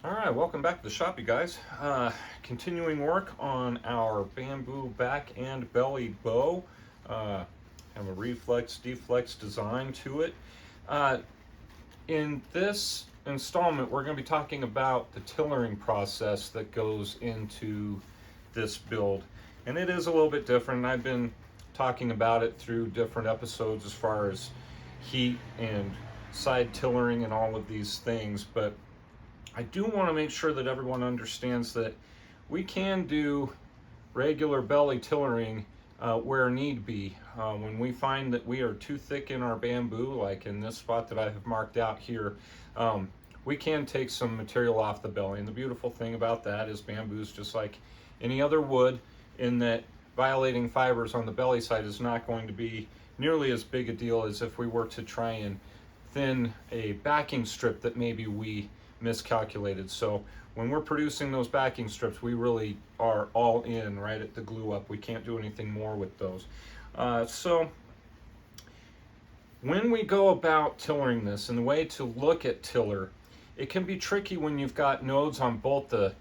All right, welcome back to the shop, you guys. Continuing work on our bamboo back and belly bow. Have a reflex deflex design to it. Uh, in this installment, we're going to be talking about the tillering process that goes into this build. And it is a little bit different. I've been talking about it through different episodes as far as heat and side tillering and all of these things, but I do want to make sure that everyone understands that we can do regular belly tillering where need be. When we find that we are too thick in our bamboo, like in this spot that I have marked out here, we can take some material off the belly. And the beautiful thing about that is bamboo is just like any other wood, in that violating fibers on the belly side is not going to be nearly as big a deal as if we were to try and thin a backing strip that maybe we miscalculated. So when we're producing those backing strips, we really are all in right at the glue up. We can't do anything more with those. So when we go about tillering this, and the way to look at tiller, it can be tricky when you've got nodes on both the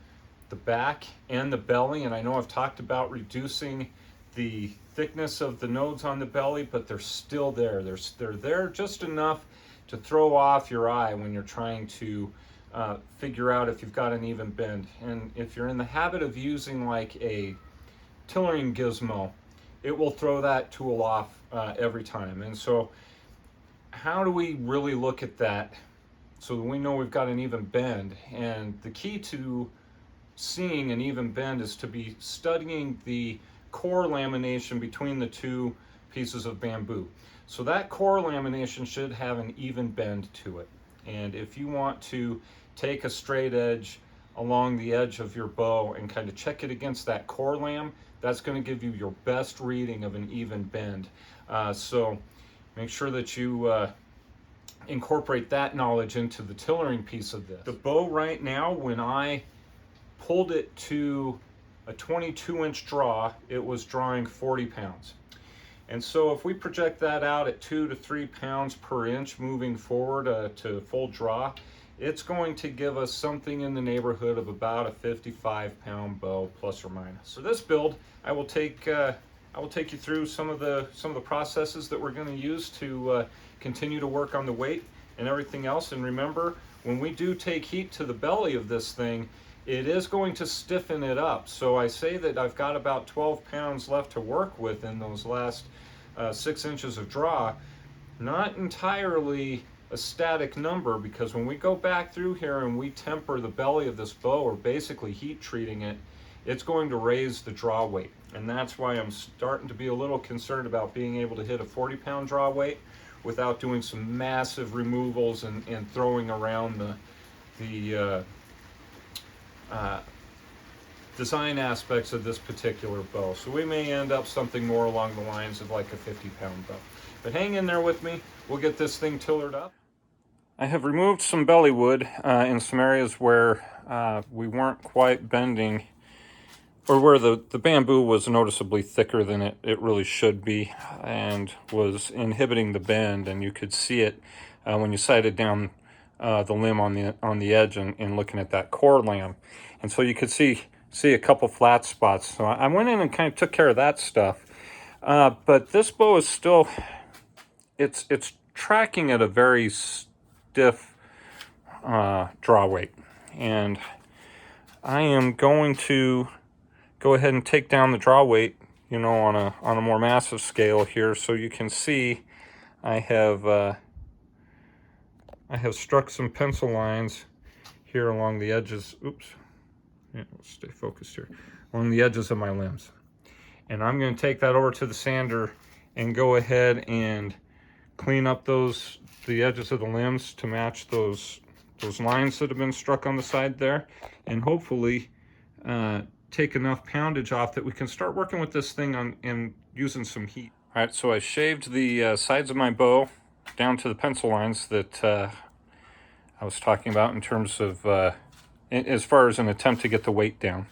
back and the belly. And I know I've talked about reducing the thickness of the nodes on the belly, but they're still there. They're there just enough to throw off your eye when you're trying to figure out if you've got an even bend. And if you're in the habit of using like a tillering gizmo, it will throw that tool off every time. And so how do we really look at that so that we know we've got an even bend? And the key to seeing an even bend is to be studying the core lamination between the two pieces of bamboo. So that core lamination should have an even bend to it. And if you want to take a straight edge along the edge of your bow and kind of check it against that core lam, that's going to give you your best reading of an even bend. So make sure that you incorporate that knowledge into the tillering piece of this. The bow right now, when I pulled it to a 22-inch draw, it was drawing 40 pounds. And so if we project that out at 2 to 3 pounds per inch moving forward to full draw, it's going to give us something in the neighborhood of about a 55-pound bow, plus or minus. For this build, I will take you through some of the processes that we're going to use to continue to work on the weight and everything else. And remember, when we do take heat to the belly of this thing, it is going to stiffen it up. So I say that I've got about 12 pounds left to work with in those last 6 inches of draw. Not entirely a static number, because when we go back through here and we temper the belly of this bow, or basically heat treating it, it's going to raise the draw weight. And that's why I'm starting to be a little concerned about being able to hit a 40-pound draw weight without doing some massive removals and throwing around the design aspects of this particular bow. So we may end up something more along the lines of like a 50-pound bow. But hang in there with me. We'll get this thing tillered up. I have removed some belly wood in some areas where we weren't quite bending, or where the bamboo was noticeably thicker than it really should be, and was inhibiting the bend. And you could see it when you sighted down the limb on the edge and looking at that core lam. And so you could see a couple flat spots. So I went in and kind of took care of that stuff. But this bow is still, it's tracking at a very stiff draw weight. And I am going to go ahead and take down the draw weight, you know, on a more massive scale here. So you can see I have struck some pencil lines here along the edges. Oops. Yeah, let's stay focused here. Along the edges of my limbs. And I'm going to take that over to the sander and go ahead and clean up the edges of the limbs to match those lines that have been struck on the side there, and hopefully take enough poundage off that we can start working with this thing and using some heat. All right, so I shaved the sides of my bow down to the pencil lines that I was talking about in terms of as far as an attempt to get the weight down.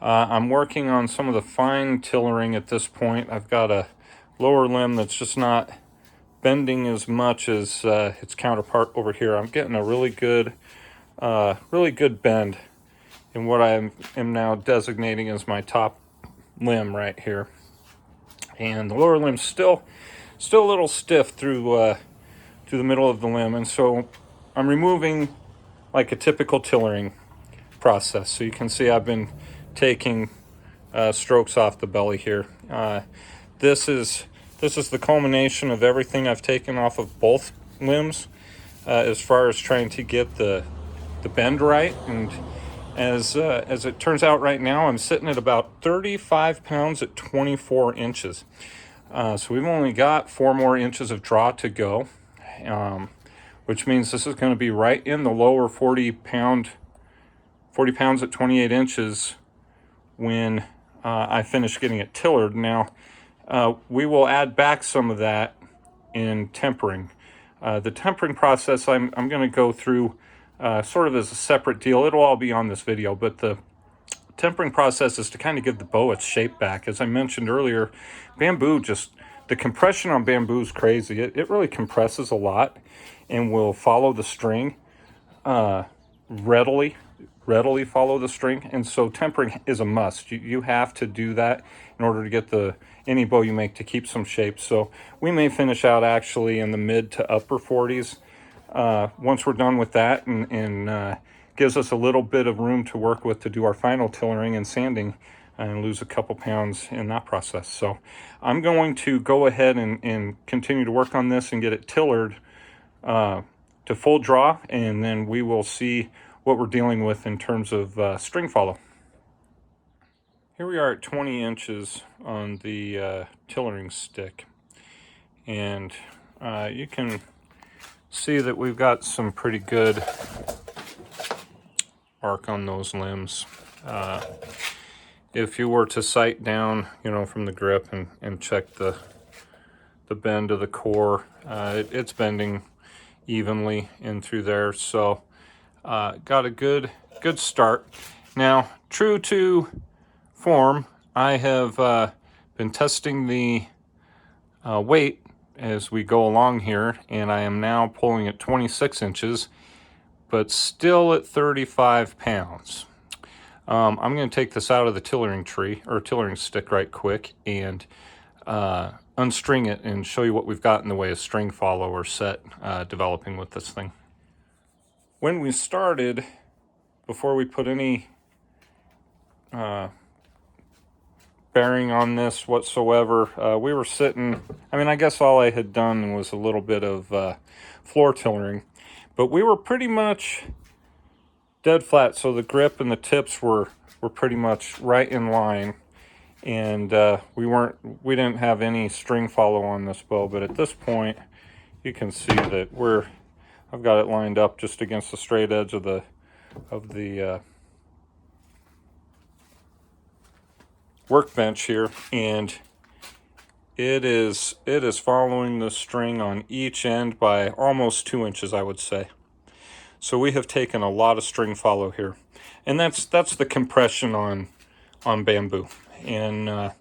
I'm working on some of the fine tillering at this point. I've got a lower limb that's just not bending as much as its counterpart over here. I'm getting a really good really good bend in what I am now designating as my top limb right here. And the lower limb's still a little stiff through the middle of the limb, and so I'm removing like a typical tillering process. So you can see I've been taking strokes off the belly here. This is the culmination of everything I've taken off of both limbs, as far as trying to get the bend right. And as it turns out right now, I'm sitting at about 35 pounds at 24 inches. So we've only got 4 more inches of draw to go, which means this is going to be right in the lower 40 pounds at 28 inches when I finish getting it tillered. Now, we will add back some of that in tempering. The tempering process I'm going to go through sort of as a separate deal. It'll all be on this video, but the tempering process is to kind of give the bow its shape back. As I mentioned earlier, bamboo, just the compression on bamboo is crazy. It really compresses a lot and will follow the string readily follow the string. And so tempering is a must. You have to do that in order to get any bow you make to keep some shape. So we may finish out actually in the mid to upper 40s once we're done with that, and gives us a little bit of room to work with to do our final tillering and sanding and lose a couple pounds in that process. So I'm going to go ahead and continue to work on this and get it tillered to full draw, and then we will see what we're dealing with in terms of string follow. Here we are at 20 inches on the tillering stick, and you can see that we've got some pretty good arc on those limbs. If you were to sight down, from the grip and check the bend of the core, it's bending evenly in through there. So got a good start. Now, true to form, I have been testing the weight as we go along here, and I am now pulling at 26 inches, but still at 35 pounds. I'm going to take this out of the tillering tree, or tillering stick, right quick, and unstring it and show you what we've got in the way of string follow or set developing with this thing. When we started, before we put any bearing on this whatsoever, we were sitting, I guess all I had done was a little bit of floor tillering, but we were pretty much dead flat, so the grip and the tips were pretty much right in line, and we didn't have any string follow on this bow. But at this point, you can see that I've got it lined up just against the straight edge of the workbench here, and it is following the string on each end by almost 2 inches, I would say. So we have taken a lot of string follow here, and that's the compression on bamboo, and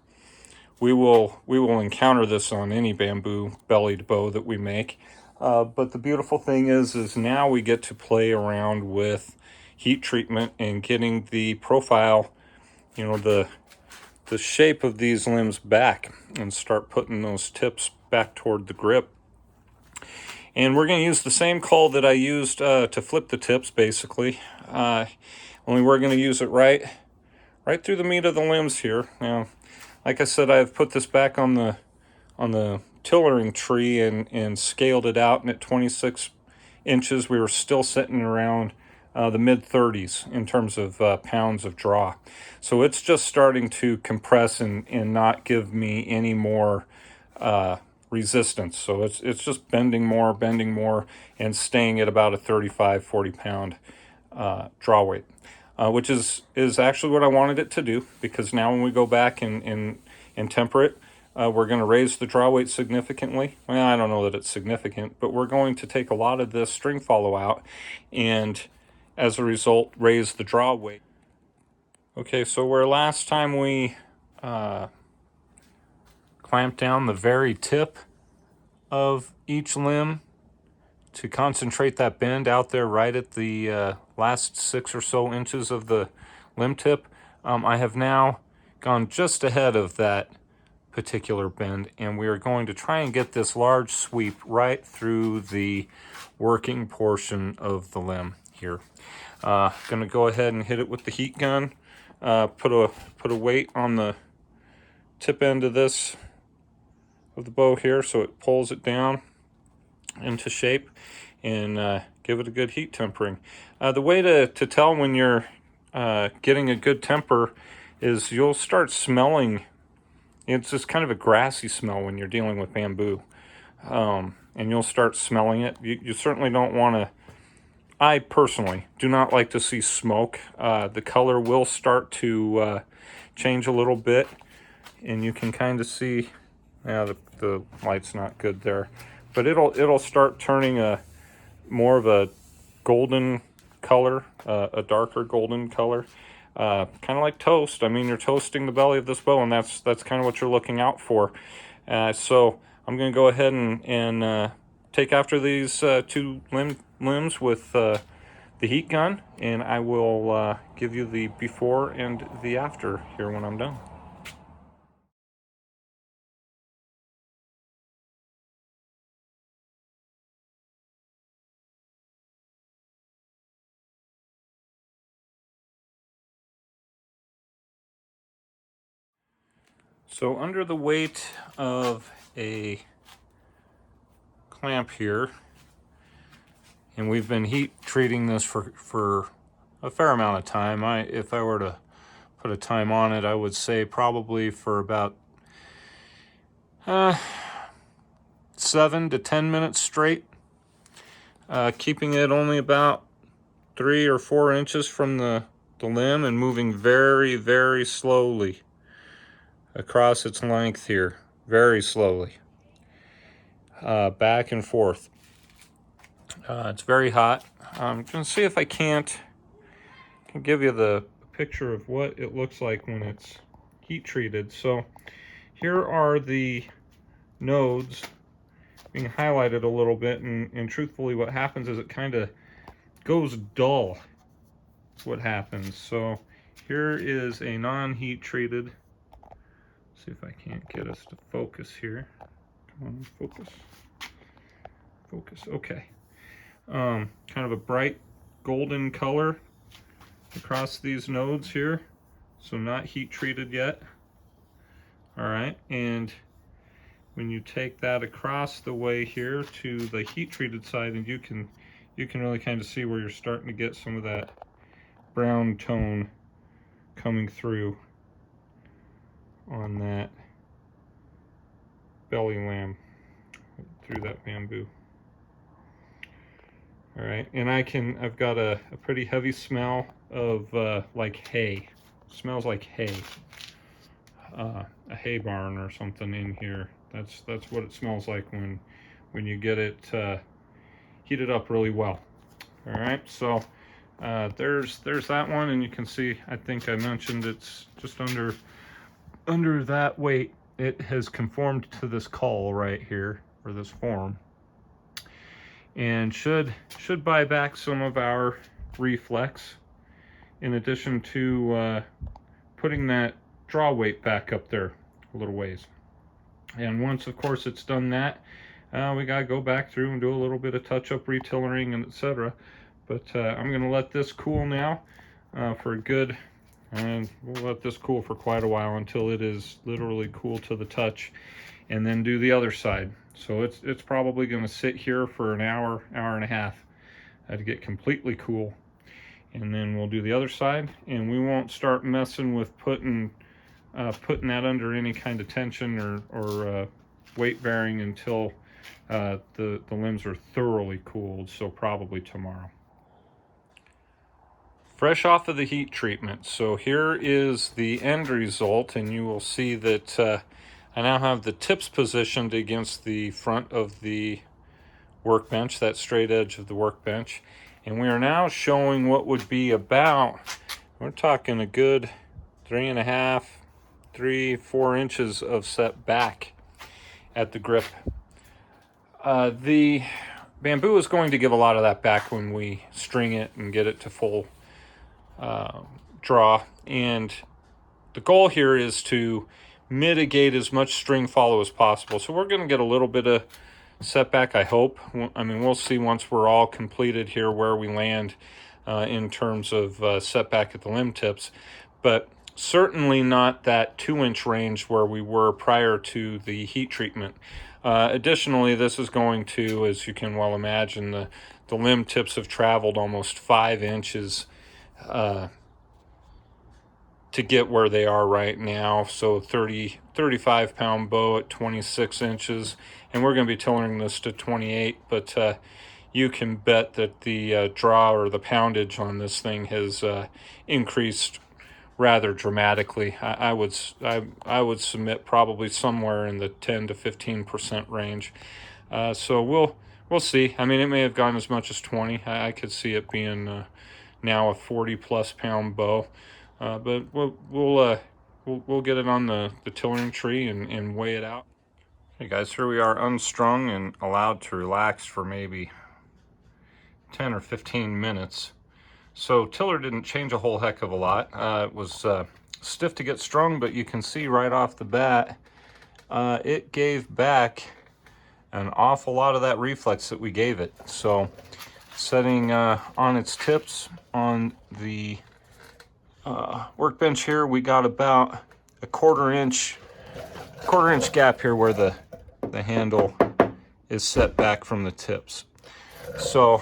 we will encounter this on any bamboo bellied bow that we make. But the beautiful thing is now we get to play around with heat treatment and getting the profile, the shape of these limbs back, and start putting those tips back toward the grip. And we're going to use the same cull that I used to flip the tips, basically. Only we're going to use it right through the meat of the limbs here. Now, like I said, I've put this back on the tillering tree and scaled it out, and at 26 inches, we were still sitting around the mid-30s in terms of pounds of draw. So it's just starting to compress and not give me any more resistance. So it's just bending more, and staying at about a 35-40 pound draw weight, which is actually what I wanted it to do, because now when we go back and temper it, we're going to raise the draw weight significantly. Well, I don't know that it's significant, but we're going to take a lot of this string follow out, and as a result, raise the draw weight. Okay, so where last time we clamped down the very tip of each limb to concentrate that bend out there right at the last 6 or so inches of the limb tip. I have now gone just ahead of that particular bend, and we are going to try and get this large sweep right through the working portion of the limb here. Going to go ahead and hit it with the heat gun. Put a weight on the tip end of the bow here so it pulls it down into shape, and give it a good heat tempering. The way to tell when you're getting a good temper is you'll start smelling. It's just kind of a grassy smell when you're dealing with bamboo, and you'll start smelling it. You certainly don't want to. I personally do not like to see smoke. The color will start to change a little bit, and you can kind of see. Yeah, the light's not good there, but it'll start turning more of a golden color, a darker golden color, kind of like toast. I mean, you're toasting the belly of this bow, and that's kind of what you're looking out for. So I'm going to go ahead and take after these two limbs with the heat gun, and I will give you the before and the after here when I'm done. So under the weight of a clamp here, and we've been heat treating this for a fair amount of time. If I were to put a time on it, I would say probably for about 7 to 10 minutes straight, keeping it only about 3 or 4 inches from the limb and moving very, very slowly across its length here, very slowly, back and forth. It's very hot. I'm going to see if I can give you the picture of what it looks like when it's heat treated. So here are the nodes being highlighted a little bit, and truthfully what happens is it kind of goes dull. That's what happens. So here is a non-heat treated. See if I can't get us to focus here. Come on, focus. Focus, okay. Kind of a bright golden color across these nodes here. So not heat treated yet. All right, and when you take that across the way here to the heat treated side, and you can really kind of see where you're starting to get some of that brown tone coming through on that belly lamb through that bamboo. All right, and I've got a pretty heavy smell of like hay. It smells like hay, a hay barn or something in here. That's what it smells like when you get it heated up really well. All right, so there's that one, and you can see, I think I mentioned it's just under that weight. It has conformed to this caul right here, or this form, and should buy back some of our reflex, in addition to putting that draw weight back up there a little ways. And once, of course, it's done that, we gotta go back through and do a little bit of touch-up retillering and etc. But I'm gonna let this cool now for a good, and we'll let this cool for quite a while until it is literally cool to the touch, and then do the other side. So it's probably going to sit here for an hour and a half to get completely cool, and then we'll do the other side, and we won't start messing with putting that under any kind of tension or weight bearing until the limbs are thoroughly cooled, so probably tomorrow. Fresh off of the heat treatment, so here is the end result, and you will see that I now have the tips positioned against the front of the workbench, that straight edge of the workbench, and we are now showing what would be about, we're talking a good 3.5–4 inches of set back at the grip. The Bamboo is going to give a lot of that back when we string it and get it to full draw. And the goal here is to mitigate as much string follow as possible. So we're going to get a little bit of setback, I hope. I mean, we'll see once we're all completed here where we land in terms of setback at the limb tips. But certainly not that 2-inch range where we were prior to the heat treatment. Additionally, this is going to, as you can well imagine, the limb tips have traveled almost 5 inches to get where they are right now. So 35 pound bow at 26 inches, and we're going to be tillering this to 28, but you can bet that the draw or the poundage on this thing has increased rather dramatically. I would submit probably somewhere in the 10 to 15% range. So we'll see. I mean, it may have gone as much as 20. I could see it being now a 40+ pound bow. But we'll get it on the tillering tree and weigh it out. Hey guys, here we are unstrung and allowed to relax for maybe 10 or 15 minutes. So tiller didn't change a whole heck of a lot. It was stiff to get strung, but you can see right off the bat, it gave back an awful lot of that reflex that we gave it. So setting on its tips on the workbench here, we got about a quarter inch gap here where the handle is set back from the tips. So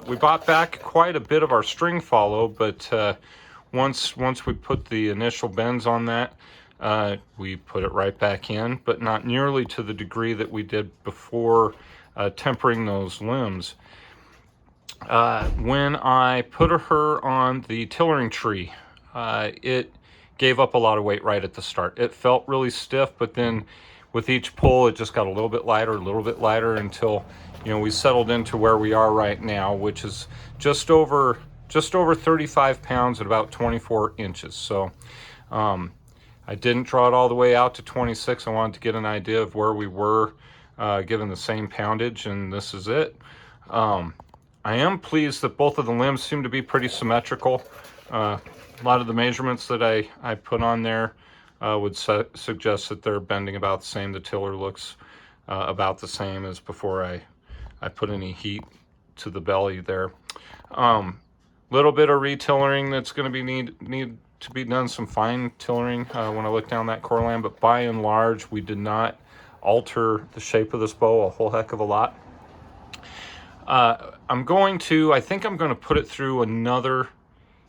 we bought back quite a bit of our string follow, but once we put the initial bends on that, we put it right back in, but not nearly to the degree that we did before tempering those limbs. When I put her on the tillering tree, it gave up a lot of weight right at the start. It felt really stiff, but then with each pull, it just got a little bit lighter until, you know, we settled into where we are right now, which is just over 35 pounds at about 24 inches. So I didn't draw it all the way out to 26. I wanted to get an idea of where we were given the same poundage, and this is it. I am pleased that both of the limbs seem to be pretty symmetrical. A lot of the measurements that I put on there would suggest that they're bending about the same. The tiller looks about the same as before I put any heat to the belly there. Little bit of retillering that's going to be need to be done, some fine tillering when I look down that core line, but by and large we did not alter the shape of this bow a whole heck of a lot. I think I'm going to put it through another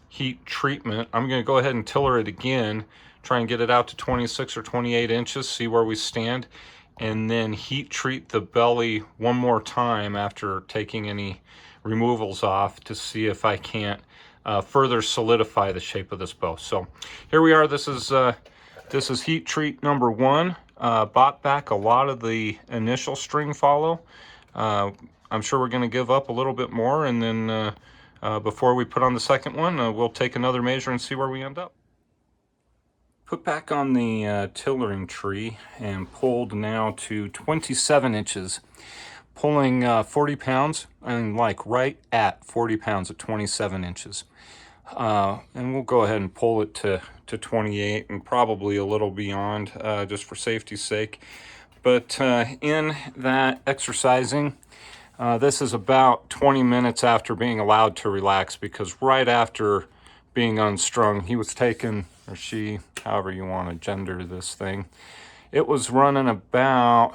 heat treatment. I'm going to go ahead and tiller it again, try and get it out to 26 or 28 inches, see where we stand, and then heat treat the belly one more time after taking any removals off to see if I can't further solidify the shape of this bow. So here we are. This is heat treat number 1. Bought back a lot of the initial string follow. I'm sure we're going to give up a little bit more, and then before we put on the second one, we'll take another measure and see where we end up. Put back on the tillering tree and pulled now to 27 inches, pulling 40 pounds, and like right at 40 pounds at 27 inches. And we'll go ahead and pull it to 28 and probably a little beyond, just for safety's sake. But in that exercising, this is about 20 minutes after being allowed to relax, because right after being unstrung, he was taken, or she, however you want to gender this thing, it was running about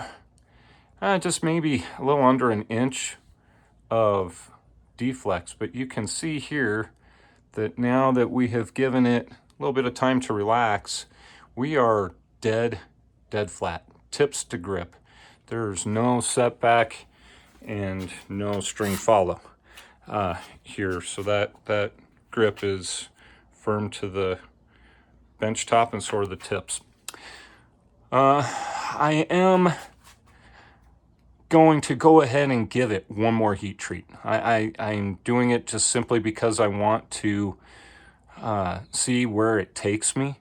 just maybe a little under an inch of deflex. But you can see here that now that we have given it a little bit of time to relax, we are dead flat, tips to grip. There's no setback and no string follow here, so that grip is firm to the bench top, and so are the tips. I am going to go ahead and give it one more heat treat. I'm doing it just simply because I want to see where it takes me.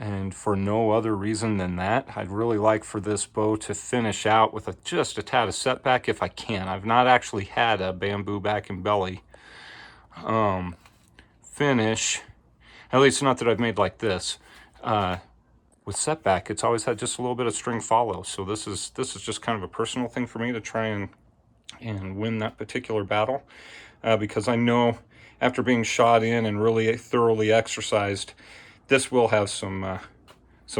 And for no other reason than that, I'd really like for this bow to finish out with just a tad of setback if I can. I've not actually had a bamboo back and belly finish, at least not that I've made like this, with setback. It's always had just a little bit of string follow. So this is just kind of a personal thing for me to try and win that particular battle, because I know after being shot in and really thoroughly exercised, this will have some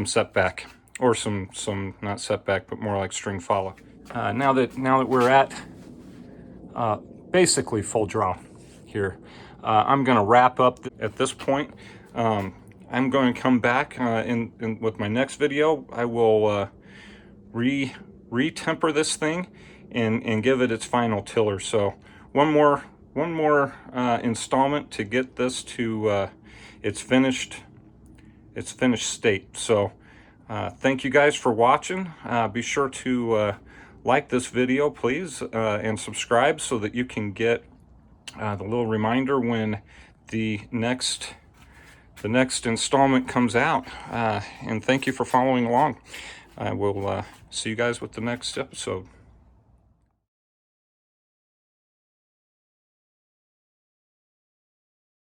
setback, or some not setback, but more like string follow. Now that we're at basically full draw here, I'm going to wrap up at this point. I'm going to come back with my next video. I will re-temper this thing and give it its final tiller. So one more installment to get this to its finished state. So thank you guys for watching. Be sure to like this video, please, and subscribe so that you can get the little reminder when the next installment comes out. And thank you for following along. I will see you guys with the next episode.